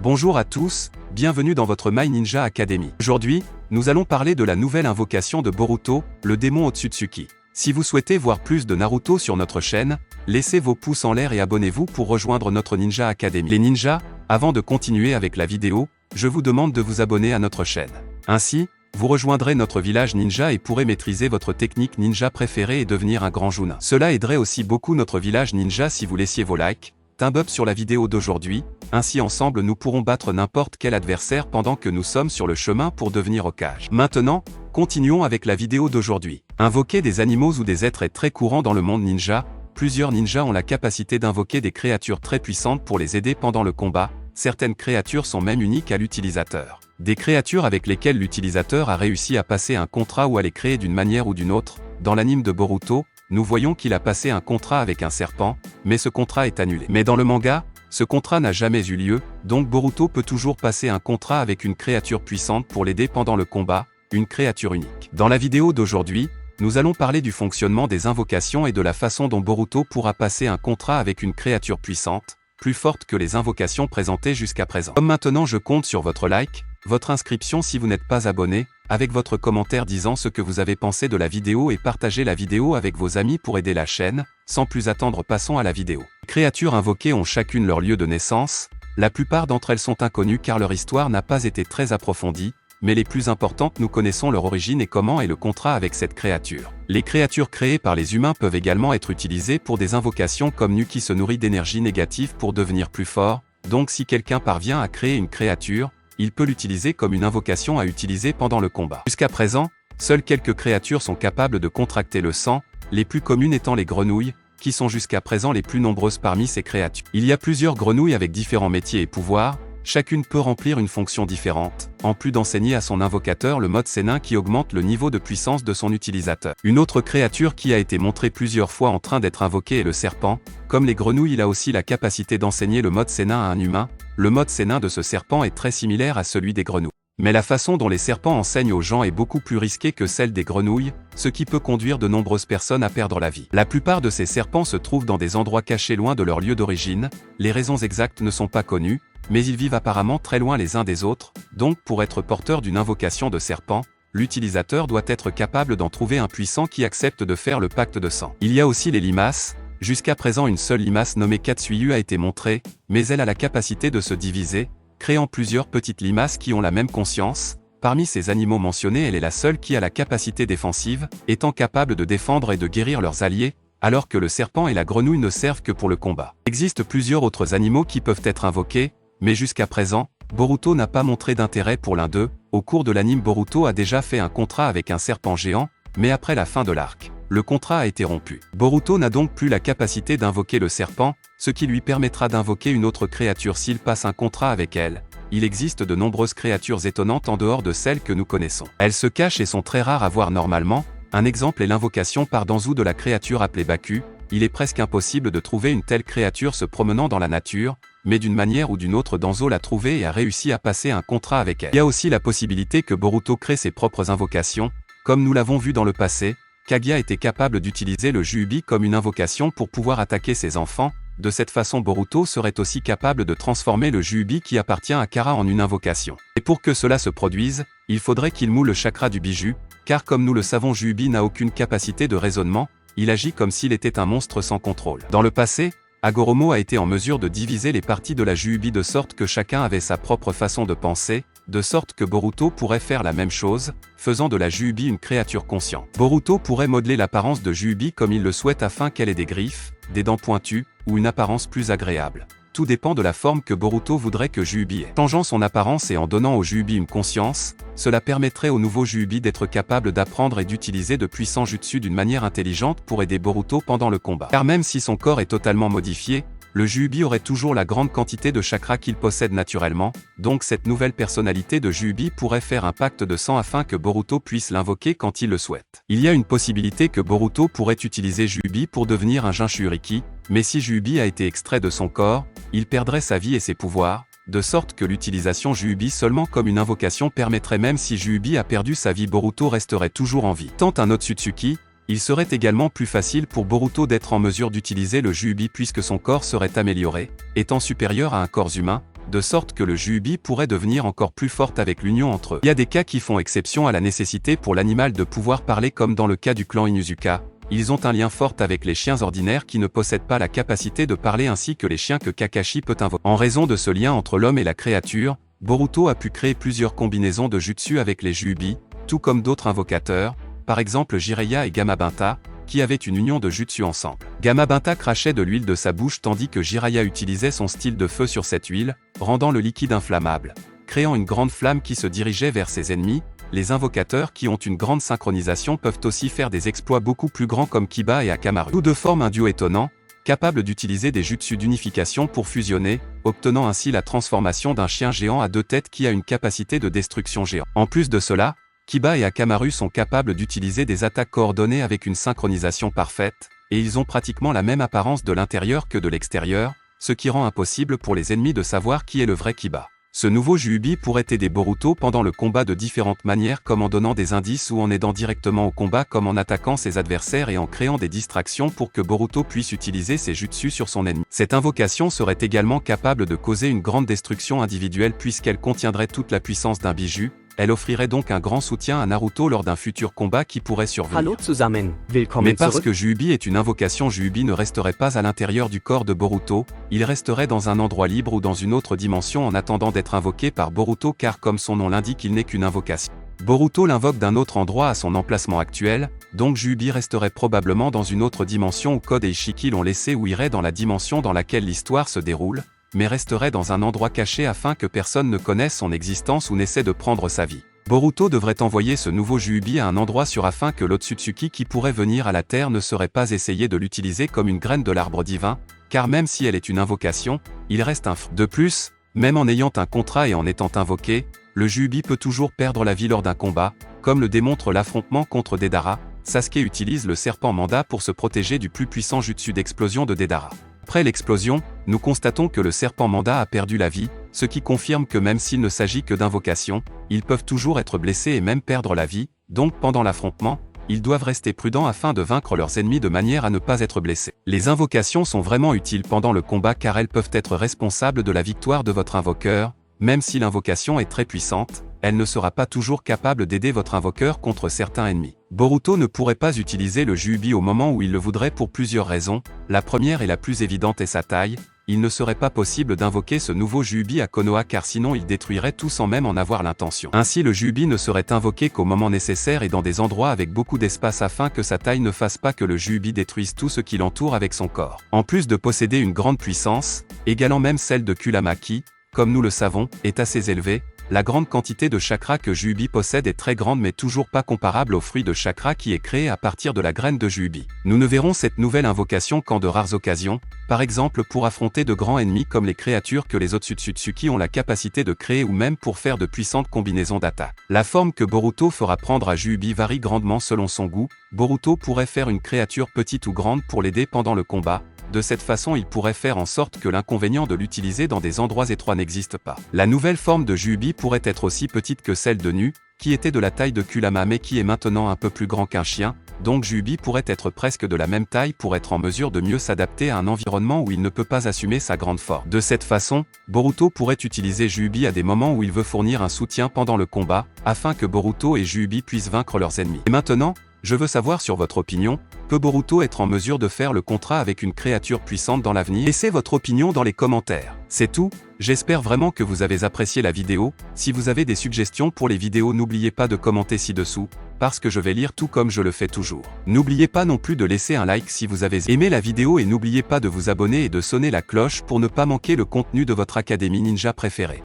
Bonjour à tous, bienvenue dans votre My Ninja Academy. Aujourd'hui, nous allons parler de la nouvelle invocation de Boruto, le démon Otsutsuki. Si vous souhaitez voir plus de Naruto sur notre chaîne, laissez vos pouces en l'air et abonnez-vous pour rejoindre notre Ninja Academy. Les ninjas, avant de continuer avec la vidéo, je vous demande de vous abonner à notre chaîne. Ainsi, vous rejoindrez notre village ninja et pourrez maîtriser votre technique ninja préférée et devenir un grand Chunin. Cela aiderait aussi beaucoup notre village ninja si vous laissiez vos likes, thumb up sur la vidéo d'aujourd'hui, ainsi ensemble nous pourrons battre n'importe quel adversaire pendant que nous sommes sur le chemin pour devenir Hokage. Maintenant, continuons avec la vidéo d'aujourd'hui. Invoquer des animaux ou des êtres est très courant dans le monde ninja, plusieurs ninjas ont la capacité d'invoquer des créatures très puissantes pour les aider pendant le combat, certaines créatures sont même uniques à l'utilisateur. Des créatures avec lesquelles l'utilisateur a réussi à passer un contrat ou à les créer d'une manière ou d'une autre. Dans l'anime de Boruto, nous voyons qu'il a passé un contrat avec un serpent, mais ce contrat est annulé. Mais dans le manga, ce contrat n'a jamais eu lieu, donc Boruto peut toujours passer un contrat avec une créature puissante pour l'aider pendant le combat, une créature unique. Dans la vidéo d'aujourd'hui, nous allons parler du fonctionnement des invocations et de la façon dont Boruto pourra passer un contrat avec une créature puissante, plus forte que les invocations présentées jusqu'à présent. Comme maintenant je compte sur votre like, votre inscription si vous n'êtes pas abonné, avec votre commentaire disant ce que vous avez pensé de la vidéo et partagez la vidéo avec vos amis pour aider la chaîne. Sans plus attendre, passons à la vidéo. Les créatures invoquées ont chacune leur lieu de naissance, la plupart d'entre elles sont inconnues car leur histoire n'a pas été très approfondie, mais les plus importantes nous connaissons leur origine et comment est le contrat avec cette créature. Les créatures créées par les humains peuvent également être utilisées pour des invocations comme Nu qui se nourrit d'énergie négative pour devenir plus fort, donc si quelqu'un parvient à créer une créature, il peut l'utiliser comme une invocation à utiliser pendant le combat. Jusqu'à présent, seules quelques créatures sont capables de contracter le sang, les plus communes étant les grenouilles, qui sont jusqu'à présent les plus nombreuses parmi ces créatures. Il y a plusieurs grenouilles avec différents métiers et pouvoirs, chacune peut remplir une fonction différente, en plus d'enseigner à son invocateur le mode Senin qui augmente le niveau de puissance de son utilisateur. Une autre créature qui a été montrée plusieurs fois en train d'être invoquée est le serpent. Comme les grenouilles, il a aussi la capacité d'enseigner le mode Senin à un humain. Le mode Senin de ce serpent est très similaire à celui des grenouilles. Mais la façon dont les serpents enseignent aux gens est beaucoup plus risquée que celle des grenouilles, ce qui peut conduire de nombreuses personnes à perdre la vie. La plupart de ces serpents se trouvent dans des endroits cachés loin de leur lieu d'origine, les raisons exactes ne sont pas connues, mais ils vivent apparemment très loin les uns des autres, donc pour être porteur d'une invocation de serpent, l'utilisateur doit être capable d'en trouver un puissant qui accepte de faire le pacte de sang. Il y a aussi les limaces. Jusqu'à présent une seule limace nommée Katsuyu a été montrée, mais elle a la capacité de se diviser, créant plusieurs petites limaces qui ont la même conscience. Parmi ces animaux mentionnés, elle est la seule qui a la capacité défensive, étant capable de défendre et de guérir leurs alliés, alors que le serpent et la grenouille ne servent que pour le combat. Il existe plusieurs autres animaux qui peuvent être invoqués, mais jusqu'à présent, Boruto n'a pas montré d'intérêt pour l'un d'eux. Au cours de l'anime, Boruto a déjà fait un contrat avec un serpent géant, mais après la fin de l'arc, le contrat a été rompu. Boruto n'a donc plus la capacité d'invoquer le serpent, ce qui lui permettra d'invoquer une autre créature s'il passe un contrat avec elle. Il existe de nombreuses créatures étonnantes en dehors de celles que nous connaissons. Elles se cachent et sont très rares à voir normalement. Un exemple est l'invocation par Danzo de la créature appelée Baku. Il est presque impossible de trouver une telle créature se promenant dans la nature, mais d'une manière ou d'une autre Danzo l'a trouvée et a réussi à passer un contrat avec elle. Il y a aussi la possibilité que Boruto crée ses propres invocations, comme nous l'avons vu dans le passé. Kaguya était capable d'utiliser le Juubi comme une invocation pour pouvoir attaquer ses enfants. De cette façon, Boruto serait aussi capable de transformer le Juubi qui appartient à Kara en une invocation. Et pour que cela se produise, il faudrait qu'il moule le chakra du biju, car comme nous le savons, Juubi n'a aucune capacité de raisonnement, il agit comme s'il était un monstre sans contrôle. Dans le passé, Hagoromo a été en mesure de diviser les parties de la Juubi de sorte que chacun avait sa propre façon de penser, de sorte que Boruto pourrait faire la même chose, faisant de la Juubi une créature consciente. Boruto pourrait modeler l'apparence de Juubi comme il le souhaite afin qu'elle ait des griffes, des dents pointues, ou une apparence plus agréable. Tout dépend de la forme que Boruto voudrait que Juubi ait. Changeant son apparence et en donnant au Juubi une conscience, cela permettrait au nouveau Juubi d'être capable d'apprendre et d'utiliser de puissants jutsu d'une manière intelligente pour aider Boruto pendant le combat. Car même si son corps est totalement modifié, le Juubi aurait toujours la grande quantité de chakra qu'il possède naturellement, donc cette nouvelle personnalité de Juubi pourrait faire un pacte de sang afin que Boruto puisse l'invoquer quand il le souhaite. Il y a une possibilité que Boruto pourrait utiliser Juubi pour devenir un Jinchuriki, mais si Juubi a été extrait de son corps, il perdrait sa vie et ses pouvoirs, de sorte que l'utilisation Juubi seulement comme une invocation permettrait même si Juubi a perdu sa vie, Boruto resterait toujours en vie. Tant un Otsutsuki, il serait également plus facile pour Boruto d'être en mesure d'utiliser le Juubi puisque son corps serait amélioré, étant supérieur à un corps humain, de sorte que le Juubi pourrait devenir encore plus forte avec l'union entre eux. Il y a des cas qui font exception à la nécessité pour l'animal de pouvoir parler comme dans le cas du clan Inuzuka. Ils ont un lien fort avec les chiens ordinaires qui ne possèdent pas la capacité de parler ainsi que les chiens que Kakashi peut invoquer. En raison de ce lien entre l'homme et la créature, Boruto a pu créer plusieurs combinaisons de jutsu avec les Juubi, tout comme d'autres invocateurs, par exemple Jiraiya et Gamabunta, qui avaient une union de jutsu ensemble. Gamabunta crachait de l'huile de sa bouche tandis que Jiraiya utilisait son style de feu sur cette huile, rendant le liquide inflammable, créant une grande flamme qui se dirigeait vers ses ennemis. Les invocateurs qui ont une grande synchronisation peuvent aussi faire des exploits beaucoup plus grands comme Kiba et Akamaru. Tous deux forment un duo étonnant, capable d'utiliser des jutsu d'unification pour fusionner, obtenant ainsi la transformation d'un chien géant à deux têtes qui a une capacité de destruction géante. En plus de cela, Kiba et Akamaru sont capables d'utiliser des attaques coordonnées avec une synchronisation parfaite, et ils ont pratiquement la même apparence de l'intérieur que de l'extérieur, ce qui rend impossible pour les ennemis de savoir qui est le vrai Kiba. Ce nouveau Juubi pourrait aider Boruto pendant le combat de différentes manières comme en donnant des indices ou en aidant directement au combat comme en attaquant ses adversaires et en créant des distractions pour que Boruto puisse utiliser ses jutsu sur son ennemi. Cette invocation serait également capable de causer une grande destruction individuelle puisqu'elle contiendrait toute la puissance d'un bijou. Elle offrirait donc un grand soutien à Naruto lors d'un futur combat qui pourrait survenir. Hallo zusammen, willkommen Mais parce zurück. que Juubi est une invocation, Juubi ne resterait pas à l'intérieur du corps de Boruto, il resterait dans un endroit libre ou dans une autre dimension en attendant d'être invoqué par Boruto car comme son nom l'indique il n'est qu'une invocation. Boruto l'invoque d'un autre endroit à son emplacement actuel, donc Juubi resterait probablement dans une autre dimension où Code et Ishiki l'ont laissé ou irait dans la dimension dans laquelle l'histoire se déroule, mais resterait dans un endroit caché afin que personne ne connaisse son existence ou n'essaie de prendre sa vie. Boruto devrait envoyer ce nouveau Juubi à un endroit sûr afin que l'Otsutsuki qui pourrait venir à la Terre ne serait pas essayé de l'utiliser comme une graine de l'arbre divin, car même si elle est une invocation, il reste un fruit. De plus, même en ayant un contrat et en étant invoqué, le Juubi peut toujours perdre la vie lors d'un combat, comme le démontre l'affrontement contre Deidara. Sasuke utilise le serpent Manda pour se protéger du plus puissant jutsu d'explosion de Deidara. Après l'explosion, nous constatons que le serpent Manda a perdu la vie, ce qui confirme que même s'il ne s'agit que d'invocations, ils peuvent toujours être blessés et même perdre la vie, donc pendant l'affrontement, ils doivent rester prudents afin de vaincre leurs ennemis de manière à ne pas être blessés. Les invocations sont vraiment utiles pendant le combat car elles peuvent être responsables de la victoire de votre invoqueur, même si l'invocation est très puissante, elle ne sera pas toujours capable d'aider votre invoqueur contre certains ennemis. Boruto ne pourrait pas utiliser le Juubi au moment où il le voudrait pour plusieurs raisons. La première et la plus évidente est sa taille. Il ne serait pas possible d'invoquer ce nouveau Juubi à Konoha car sinon il détruirait tout sans même en avoir l'intention. Ainsi le Juubi ne serait invoqué qu'au moment nécessaire et dans des endroits avec beaucoup d'espace afin que sa taille ne fasse pas que le Juubi détruise tout ce qui l'entoure avec son corps. En plus de posséder une grande puissance, égalant même celle de Kurama qui, comme nous le savons, est assez élevée, la grande quantité de chakra que Juubi possède est très grande mais toujours pas comparable au fruit de chakra qui est créé à partir de la graine de Juubi. Nous ne verrons cette nouvelle invocation qu'en de rares occasions, par exemple pour affronter de grands ennemis comme les créatures que les Otsutsuki ont la capacité de créer ou même pour faire de puissantes combinaisons d'attaques. La forme que Boruto fera prendre à Juubi varie grandement selon son goût. Boruto pourrait faire une créature petite ou grande pour l'aider pendant le combat. De cette façon il pourrait faire en sorte que l'inconvénient de l'utiliser dans des endroits étroits n'existe pas. La nouvelle forme de Juubi pourrait être aussi petite que celle de Nu, qui était de la taille de Kurama mais qui est maintenant un peu plus grand qu'un chien, donc Juubi pourrait être presque de la même taille pour être en mesure de mieux s'adapter à un environnement où il ne peut pas assumer sa grande force. De cette façon, Boruto pourrait utiliser Juubi à des moments où il veut fournir un soutien pendant le combat, afin que Boruto et Juubi puissent vaincre leurs ennemis. Et maintenant, je veux savoir sur votre opinion, peut Boruto être en mesure de faire le contrat avec une créature puissante dans l'avenir? Laissez votre opinion dans les commentaires. C'est tout, j'espère vraiment que vous avez apprécié la vidéo. Si vous avez des suggestions pour les vidéos n'oubliez pas de commenter ci-dessous, parce que je vais lire tout comme je le fais toujours. N'oubliez pas non plus de laisser un like si vous avez aimé la vidéo et n'oubliez pas de vous abonner et de sonner la cloche pour ne pas manquer le contenu de votre académie ninja préférée.